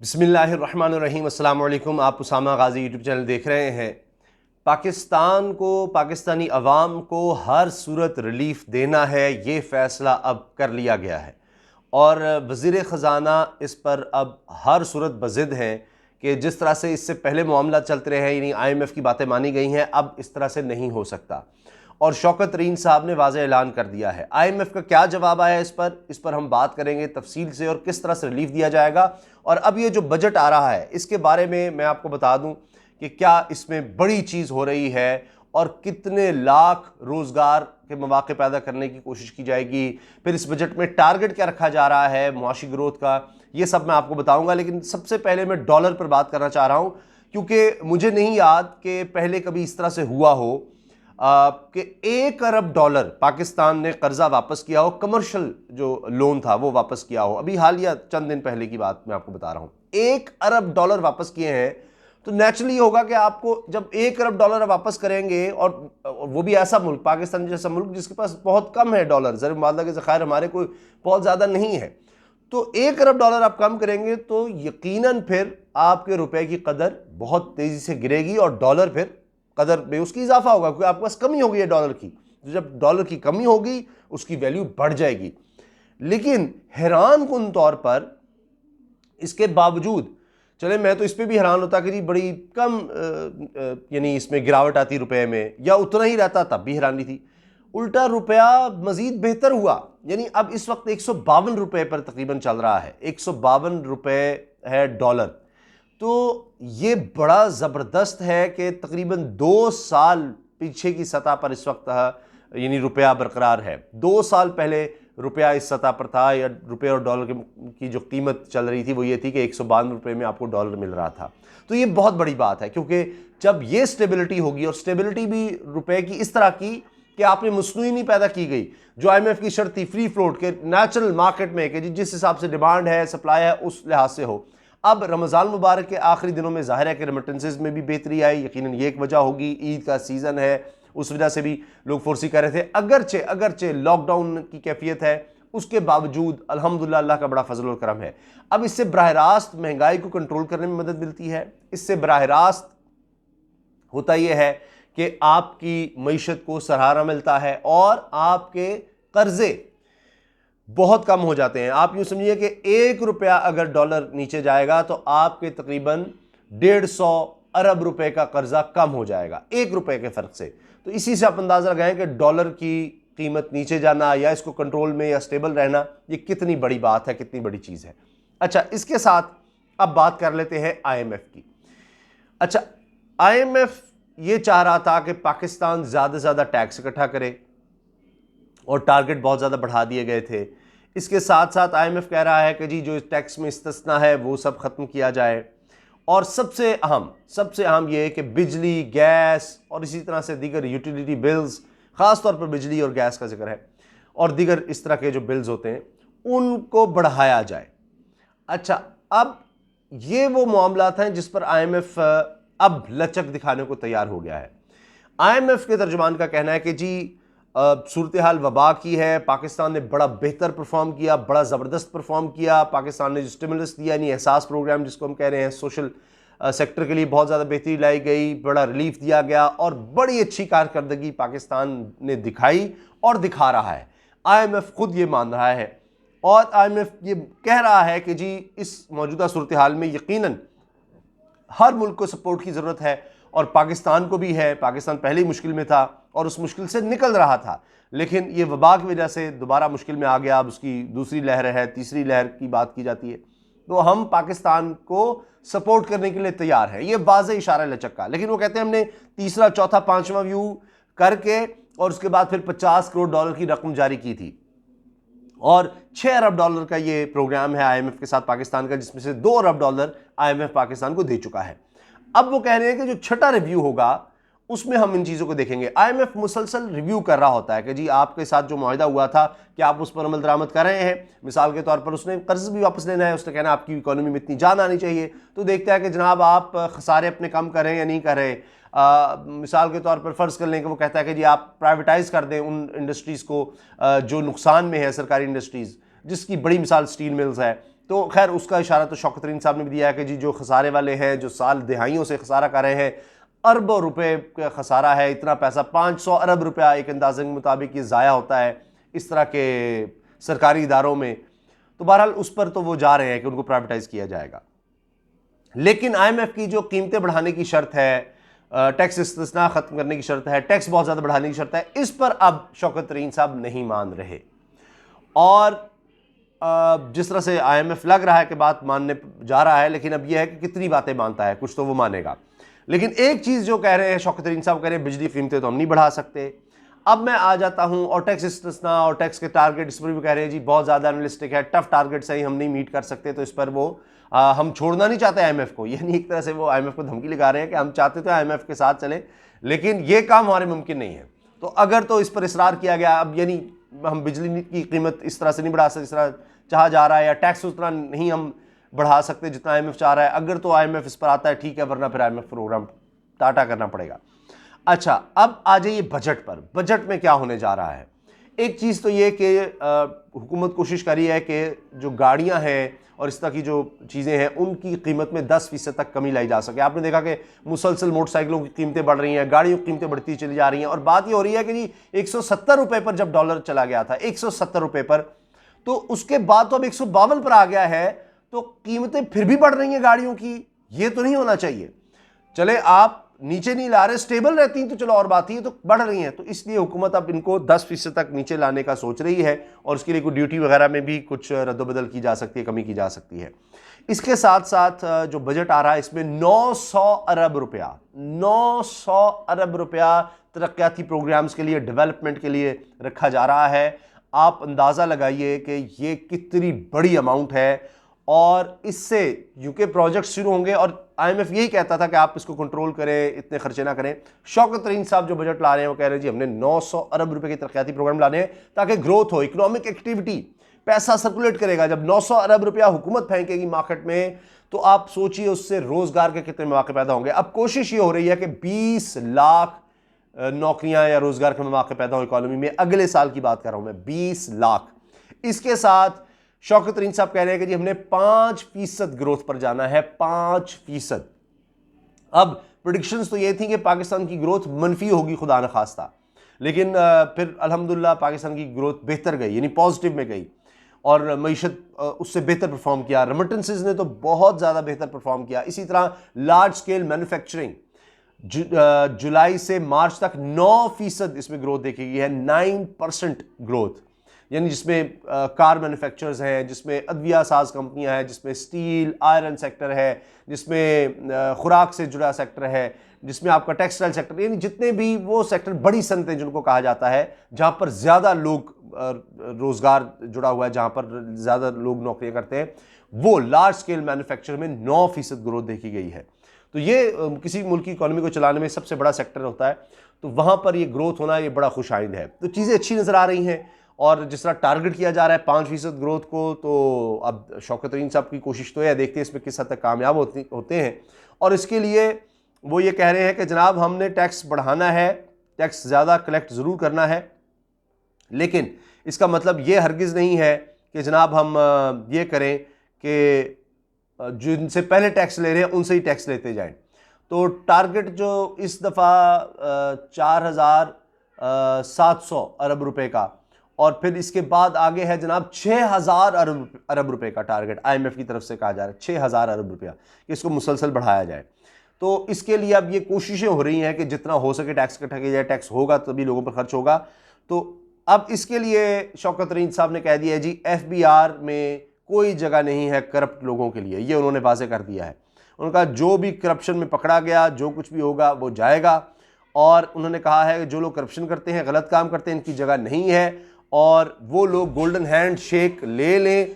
बिस्मिल्लाहिर्रहमानिर्रहीम। अस्सलाम वालेकुम। आप उसामा गाजी यूट्यूब चैनल देख रहे हैं। पाकिस्तान को, पाकिस्तानी अवाम को हर सूरत रिलीफ देना है, ये फ़ैसला अब कर लिया गया है और वज़ीर ख़जाना इस पर अब हर सूरत बज़िद हैं कि जिस तरह से इससे पहले मामला चलते रहे हैं, यानी IMF की बातें मानी गई हैं, अब इस तरह से नहीं हो सकता। और शौकत तरीन साहब ने वाज़ेह ऐलान कर दिया है। IMF का क्या जवाब आया इस पर हम बात करेंगे तफसील से और किस तरह से रिलीफ दिया जाएगा। और अब ये जो बजट आ रहा है इसके बारे में मैं आपको बता दूं कि क्या इसमें बड़ी चीज़ हो रही है और कितने लाख रोज़गार के मौके पैदा करने की कोशिश की जाएगी। फिर इस बजट में टारगेट क्या रखा जा रहा है मुआशी ग्रोथ का, ये सब मैं आपको बताऊंगा। लेकिन सबसे पहले मैं डॉलर पर बात करना चाह रहा हूं, क्योंकि मुझे नहीं याद कि पहले कभी इस तरह से हुआ हो कि 1 अरब डॉलर पाकिस्तान ने कर्जा वापस किया हो, कमर्शियल जो लोन था वो वापस किया हो। अभी हालिया चंद दिन पहले की बात मैं आपको बता रहा हूं, 1 अरब डॉलर वापस किए हैं। तो नेचुरली होगा कि आपको जब 1 अरब डॉलर वापस करेंगे, और वो भी ऐसा मुल्क, पाकिस्तान जैसा मुल्क जिसके पास बहुत कम है डॉलर, ज़र मुबादला के ज़खायर हमारे कोई बहुत ज़्यादा नहीं है, तो 1 अरब डॉलर आप कम करेंगे तो यकीनन फिर आपके रुपए की कदर बहुत तेज़ी से गिरेगी और डॉलर फिर कदर में उसकी इजाफा होगा, क्योंकि आपके पास कमी होगी है डॉलर की। तो जब डॉलर की कमी होगी उसकी वैल्यू बढ़ जाएगी। लेकिन हैरान कुन तौर पर इसके बावजूद, चले मैं तो इस पर भी हैरान होता कि जी बड़ी कम यानी इसमें गिरावट आती रुपए में, या उतना ही रहता तब भी हैरानी थी। उल्टा रुपया मजीद बेहतर हुआ, यानी अब इस वक्त 152 रुपए पर तकरीबन चल रहा है। 152 रुपए है डॉलर। तो ये बड़ा ज़बरदस्त है कि तकरीबन 2 साल पीछे की सतह पर इस वक्त यानी रुपया बरकरार है। 2 साल पहले रुपया इस सतह पर था, या रुपये और डॉलर की जो कीमत चल रही थी वो ये थी कि 152 रुपये में आपको डॉलर मिल रहा था। तो ये बहुत बड़ी बात है, क्योंकि जब ये स्टेबिलिटी होगी, और स्टेबिलिटी भी रुपये की इस तरह की कि आपने मसनूई नहीं पैदा की गई, जो IMF की शर्त थी फ्री फ्लोट के नेचुरल मार्केट में कि जिस हिसाब से डिमांड है, सप्लाई है, उस लिहाज से हो। अब रमज़ान मुबारक के आखिरी दिनों में ज़ाहिर है कि रेमिटेंसेस में भी बेहतरी आई, यकीनन ये एक वजह होगी, ईद का सीज़न है, उस वजह से भी लोग फोर्सी कर रहे थे। अगरचे लॉकडाउन की कैफियत है, उसके बावजूद अल्हम्दुलिल्लाह अल्लाह का बड़ा फजल और करम है। अब इससे बराह रास्त महंगाई को कंट्रोल करने में मदद मिलती है। इससे बराह रास्त होता यह है कि आपकी मईशत को सहारा मिलता है और आपके कर्जे बहुत कम हो जाते हैं। आप यूं समझिए कि 1 रुपया अगर डॉलर नीचे जाएगा तो आपके तकरीबन 150 अरब रुपए का कर्जा कम हो जाएगा 1 रुपए के फर्क से। तो इसी से आप अंदाजा लगाएं कि डॉलर की कीमत नीचे जाना या इसको कंट्रोल में या स्टेबल रहना, ये कितनी बड़ी बात है, कितनी बड़ी चीज है। अच्छा, इसके साथ अब बात कर लेते हैं IMF की। अच्छा, IMF ये चाह रहा था कि पाकिस्तान ज्यादा से ज्यादा टैक्स इकट्ठा करे और टारगेट बहुत ज़्यादा बढ़ा दिए गए थे। इसके साथ साथ IMF कह रहा है कि जी जो टैक्स में इस्तिस्ना है वो सब ख़त्म किया जाए, और सबसे अहम ये है कि बिजली, गैस और इसी तरह से दीगर यूटिलिटी बिल्स, ख़ास तौर पर बिजली और गैस का जिक्र है, और दीगर इस तरह के जो बिल्स होते हैं उनको बढ़ाया जाए। अच्छा, अब ये वो मामलात हैं जिस पर IMF अब लचक दिखाने को तैयार हो गया है। IMF के तर्जुमान का कहना है कि जी सूरत हाल वबा की है, पाकिस्तान ने बड़ा बेहतर परफॉर्म किया, बड़ा ज़बरदस्त परफॉर्म किया। पाकिस्तान ने जो स्टिमुलस दिया, यानी एहसास प्रोग्राम जिसको हम कह रहे हैं, सोशल सेक्टर के लिए बहुत ज़्यादा बेहतरी लाई गई, बड़ा रिलीफ दिया गया और बड़ी अच्छी कारकर्दगी पाकिस्तान ने दिखाई और दिखा रहा है। IMF खुद ये मान रहा है और IMF ये कह रहा है कि जी इस मौजूदा सूरत हाल में यकीनन हर मुल्क को सपोर्ट की ज़रूरत है, और पाकिस्तान को भी है। पाकिस्तान पहले ही मुश्किल में था और उस मुश्किल से निकल रहा था, लेकिन ये वबा की वजह से दोबारा मुश्किल में आ गया। अब उसकी दूसरी लहर है, तीसरी लहर की बात की जाती है। तो हम पाकिस्तान को सपोर्ट करने के लिए तैयार हैं, ये वाज़ेह इशारा है लचक का। लेकिन वो कहते हैं हमने तीसरा, चौथा, पांचवा व्यू करके और उसके बाद फिर 50 करोड़ डॉलर की रकम जारी की थी, और 6 अरब डॉलर का ये प्रोग्राम है IMF के साथ पाकिस्तान का, जिसमें से 2 अरब डॉलर IMF पाकिस्तान को दे चुका है। अब वो कह रहे हैं कि जो छठा रिव्यू होगा उसमें हम इन चीज़ों को देखेंगे। IMF मुसलसल रिव्यू कर रहा होता है कि जी आपके साथ जो मुआहिदा हुआ था कि आप उस पर अमल दरामद कर रहे हैं। मिसाल के तौर पर उसने कर्ज भी वापस लेना है, उसने कहना आपकी इकोनॉमी में इतनी जान आनी चाहिए, तो देखता है कि जनाब आप खसारे अपने कम कर रहे हैं या नहीं कर रहे। मिसाल के तौर पर फ़र्ज़ कर लें कि वो कहता है कि जी आप प्राइवेटाइज़ कर दें उन इंडस्ट्रीज़ को जो नुकसान में है, सरकारी इंडस्ट्रीज़, जिसकी बड़ी मिसाल स्टील मिल्स है। तो खैर उसका इशारा तो शौकत तरीन साहब ने भी दिया है कि जी जो खसारे वाले हैं, जो साल दिहाइयों से खसारा कर रहे हैं, अरबों रुपए का खसारा है, इतना पैसा 500 अरब रुपया एक अंदाजे के मुताबिक ये ज़ाया होता है इस तरह के सरकारी इदारों में। तो बहरहाल उस पर तो वो जा रहे हैं कि उनको प्राइवेटाइज किया जाएगा। लेकिन IMF की जो कीमतें बढ़ाने की शर्त है, टैक्स इस्तिस्ना ख़त्म करने की शर्त है, टैक्स बहुत ज़्यादा बढ़ाने की शर्त है, इस पर अब शौकत तरीन साहब नहीं मान रहे। और जिस तरह से IMF लग रहा है कि बात मानने जा रहा है, लेकिन अब यह है कि कितनी बातें मानता है, कुछ तो वो मानेगा। लेकिन एक चीज़ जो कह रहे हैं शौकत तरीन साहब, कह रहे हैं बिजली कीमतें तो हम नहीं बढ़ा सकते। अब मैं आ जाता हूं, और टैक्स इस्तिस्ना और टैक्स के टारगेट, इस पर भी कह रहे हैं जी बहुत ज़्यादा अनलिस्टिक है, टफ टारगेट से ही हम नहीं मीट कर सकते, तो इस पर वो हम छोड़ना नहीं चाहते IMF को। यानी एक तरह से वो IMF को धमकी लगा रहे हैं कि हम चाहते तो IMF के साथ चलें, लेकिन ये काम हमारे मुमकिन नहीं है। तो अगर तो इस पर इसरार किया गया, अब यानी हम बिजली की कीमत इस तरह से नहीं बढ़ा सकते जिस तरह चाहा जा रहा है, या टैक्स उतना नहीं हम बढ़ा सकते जितना IMF चाह रहा है। अगर तो IMF इस पर आता है ठीक है, वरना फिर IMF प्रोग्राम टाटा करना पड़ेगा। अच्छा, अब आ जाइए बजट पर। बजट में क्या होने जा रहा है? एक चीज़ तो ये कि हुकूमत कोशिश करी है कि जो गाड़ियां हैं और इस तरह की जो चीज़ें हैं उनकी कीमत में 10% तक कमी लाई जा सके। आपने देखा कि मुसलसल मोटरसाइकिलों की कीमतें बढ़ रही हैं, गाड़ियों की कीमतें बढ़ती चली जा रही हैं, और बात ये हो रही है कि जी 170 रुपये पर जब डॉलर चला गया था, 170 रुपये पर, तो उसके बाद तो अब 152 पर आ गया है, तो कीमतें फिर भी बढ़ रही हैं गाड़ियों की। ये तो नहीं होना चाहिए। चले आप नीचे नहीं ला रहे, स्टेबल रहती हैं तो चलो और बात ही, तो बढ़ रही हैं। तो इसलिए हुकूमत अब इनको 10% तक नीचे लाने का सोच रही है, और उसके लिए कोई ड्यूटी वगैरह में भी कुछ रद्दबदल की जा सकती है, कमी की जा सकती है। इसके साथ साथ जो बजट आ रहा है इसमें 900 अरब रुपया 900 अरब रुपया तरक्याती प्रोग्राम्स के लिए, डेवलपमेंट के लिए रखा जा रहा है। आप अंदाज़ा लगाइए कि ये कितनी बड़ी अमाउंट है, और इससे यूके प्रोजेक्ट शुरू होंगे। और IMF यही कहता था कि आप इसको कंट्रोल करें, इतने खर्चे ना करें। शौकत तरीन साहब जो बजट ला रहे हैं वो कह रहे हैं जी हमने 900 अरब रुपए के तरक्याती प्रोग्राम लाने हैं ताकि ग्रोथ हो, इकोनॉमिक एक्टिविटी, पैसा सर्कुलेट करेगा। जब 900 अरब रुपया हुकूमत फेंकेगी मार्केट में, तो आप सोचिए उससे रोजगार के कितने मौके पैदा होंगे। अब कोशिश ये हो रही है कि 20 लाख नौकरियां या रोजगार के मौके पैदा हो इकोनॉमी में, अगले साल की बात कर रहा हूं मैं, 20 लाख। इसके साथ शौकत तरीन साहब कह रहे हैं कि जी हमने 5% ग्रोथ पर जाना है, 5%। अब प्रेडिक्शंस तो ये थी कि पाकिस्तान की ग्रोथ मनफी होगी खुदा न खास्ता, लेकिन फिर अल्हम्दुलिल्लाह पाकिस्तान की ग्रोथ बेहतर गई, यानी पॉजिटिव में गई, और मईशत उससे बेहतर परफॉर्म किया। रेमिटेंसेस ने तो बहुत ज़्यादा बेहतर परफॉर्म किया। इसी तरह लार्ज स्केल मैन्युफैक्चरिंग जुलाई से मार्च तक 9% इसमें ग्रोथ देखी गई है, 9% ग्रोथ, यानी जिसमें कार मैन्युफैक्चरर्स हैं, जिसमें अद्विया साज कंपनियां हैं, जिसमें स्टील आयरन सेक्टर है, जिसमें खुराक से जुड़ा सेक्टर है, जिसमें आपका टेक्सटाइल सेक्टर, यानी जितने भी वो सेक्टर, बड़ी सनतें जिनको कहा जाता है, जहां पर ज़्यादा लोग रोज़गार जुड़ा हुआ है, जहां पर ज़्यादा लोग नौकरियां करते हैं, वो लार्ज स्केल मैन्युफैक्चर में 9% ग्रोथ देखी गई है। तो ये किसी मुल्क की इकॉनमी को चलाने में सबसे बड़ा सेक्टर होता है, तो वहाँ पर ये ग्रोथ होना ये बड़ा खुशाइंद है। तो चीज़ें अच्छी नज़र आ रही हैं, और जिस तरह टारगेट किया जा रहा है 5% ग्रोथ को, तो अब शौकत तरीन साहब की कोशिश तो है, देखते हैं इसमें किस हद तक कामयाब होते हैं। और इसके लिए वो ये कह रहे हैं कि जनाब हमने टैक्स बढ़ाना है, टैक्स ज़्यादा कलेक्ट ज़रूर करना है, लेकिन इसका मतलब ये हरगिज़ नहीं है कि जनाब हम ये करें कि जिनसे पहले टैक्स ले रहे हैं उनसे ही टैक्स लेते जाएं। तो टारगेट जो इस दफ़ा 4,700 अरब रुपए का, और फिर इसके बाद आगे है जनाब 6,000 अरब रुपए का टारगेट IMF की तरफ से कहा जा रहा है, 6,000 अरब रुपया, कि इसको मुसलसल बढ़ाया जाए। तो इसके लिए अब ये कोशिशें हो रही हैं कि जितना हो सके टैक्स इकट्ठा किया जाए, टैक्स होगा तभी लोगों पर खर्च होगा। तो अब इसके लिए शौकत तरीन साहब ने कह दिया है जी FBR में कोई जगह नहीं है करप्ट लोगों के लिए, ये उन्होंने वाज़े कर दिया है। उनका जो भी करप्शन में पकड़ा गया, जो कुछ भी होगा वो जाएगा, और उन्होंने कहा है कि जो लोग करप्शन करते हैं, गलत काम करते हैं, इनकी जगह नहीं है, और वो लोग गोल्डन हैंड शेक ले लें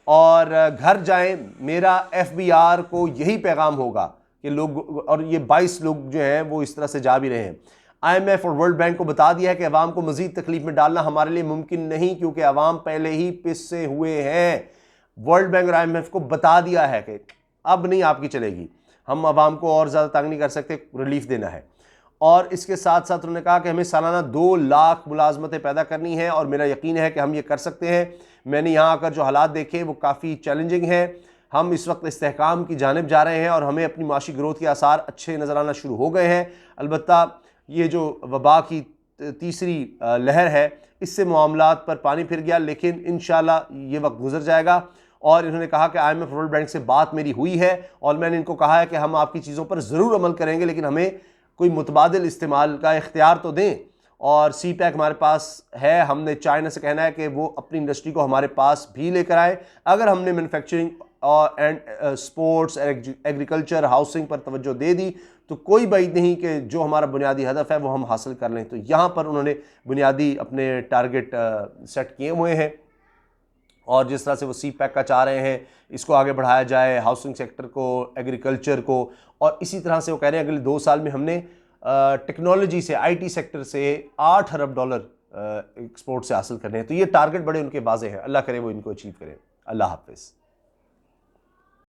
और घर जाएं। मेरा FBR को यही पैगाम होगा कि लोग, और ये 22 लोग जो हैं वो इस तरह से जा भी रहे हैं। IMF और वर्ल्ड बैंक को बता दिया है कि अवाम को मजीद तकलीफ में डालना हमारे लिए मुमकिन नहीं, क्योंकि अवाम पहले ही पिसे हुए हैं। वर्ल्ड बैंक और IMF को बता दिया है कि अब नहीं आपकी चलेगी, हम अवाम को और ज़्यादा तंग नहीं कर सकते, रिलीफ देना है। और इसके साथ साथ उन्होंने कहा कि हमें सालाना 2 लाख मुलाजमतें पैदा करनी है, और मेरा यकीन है कि हम ये कर सकते हैं। मैंने यहाँ आकर जो हालात देखे वो काफ़ी चैलेंजिंग हैं। हम इस वक्त इस्तेहकाम की जानिब जा रहे हैं और हमें अपनी माशी ग्रोथ के आसार अच्छे नज़र आना शुरू हो गए हैं। अलबत्ता ये जो वबा की तीसरी लहर है, इससे मामलात पर पानी फिर गया, लेकिन इंशाल्लाह ये वक्त गुजर जाएगा। और इन्होंने कहा कि IMF वर्ल्ड बैंक से बात मेरी हुई है और मैंने इनको कहा है कि हम आपकी चीज़ों पर ज़रूर अमल करेंगे, लेकिन हमें कोई मुतबादिल इस्तेमाल का इख्तियार तो दें। और CPEC हमारे पास है, हमने चाइना से कहना है कि वो अपनी इंडस्ट्री को हमारे पास भी लेकर आए। अगर हमने मैन्युफैक्चरिंग और स्पोर्ट्स, एग्रीकल्चर, हाउसिंग पर तवज्जो दे दी तो कोई बात नहीं कि जो हमारा बुनियादी हदफ है वो हम हासिल कर लें। तो यहाँ पर उन्होंने बुनियादी अपने टारगेट सेट किए हुए हैं और जिस तरह से वो CPEC का चाह रहे हैं इसको आगे बढ़ाया जाए, हाउसिंग सेक्टर को, एग्रीकल्चर को, और इसी तरह से वो कह रहे हैं अगले 2 साल में हमने टेक्नोलॉजी से, IT सेक्टर से $8 अरब एक्सपोर्ट से हासिल करने हैं। तो ये टारगेट बड़े उनके बाजे हैं। अल्लाह करे वो इनको अचीव करें। अल्लाह हाफिज़।